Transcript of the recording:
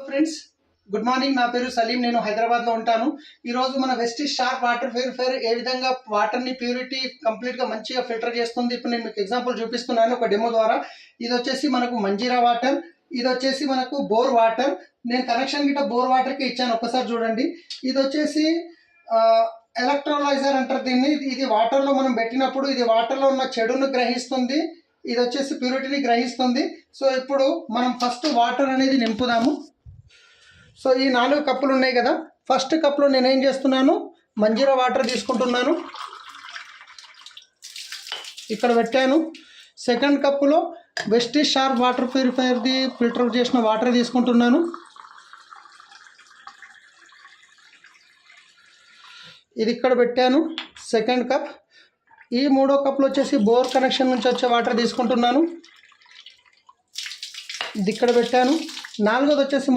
Friends, good morning. నా పేరు సలీం. నేను హైదరాబాద్లో ఉంటాను. ఈరోజు మన వెస్టిజ్ షార్ప్ వాటర్ ప్యూరిఫైయర్ ఏ విధంగా వాటర్ని ప్యూరిటీ కంప్లీట్గా మంచిగా ఫిల్టర్ చేస్తుంది ఇప్పుడు నేను మీకు ఎగ్జాంపుల్ చూపిస్తున్నాను ఒక డెమో ద్వారా. ఇది వచ్చేసి మనకు మంజీరా వాటర్, ఇది వచ్చేసి మనకు బోర్ వాటర్. నేను కనెక్షన్ గిట్ట బోర్ వాటర్కి ఇచ్చాను, ఒక్కసారి చూడండి. ఇది వచ్చేసి ఎలక్ట్రోలైజర్ అంటారు దీన్ని. ఇది వాటర్లో మనం పెట్టినప్పుడు ఇది వాటర్లో ఉన్న చెడును గ్రహిస్తుంది, ఇది వచ్చేసి ప్యూరిటీని గ్రహిస్తుంది. సో ఇప్పుడు మనం ఫస్ట్ వాటర్ అనేది నింపుదాము. సో ఈ 4 కప్పులు ఉన్నాయి కదా, ఫస్ట్ కప్లో నేనేం చేస్తున్నాను, మంజీరా వాటర్ తీసుకుంటున్నాను, ఇక్కడ పెట్టాను. సెకండ్ కప్పులో వెస్టిజ్ షార్ప్ వాటర్ ప్యూరిఫైయర్ది ఫిల్టర్ చేసిన వాటర్ తీసుకుంటున్నాను. ఇది ఇక్కడ పెట్టాను సెకండ్ కప్. ఈ 3వ కప్లో వచ్చేసి బోర్ కనెక్షన్ నుంచి వచ్చే వాటర్ తీసుకుంటున్నాను, ఇది ఇక్కడ పెట్టాను. 4వది వచ్చేసి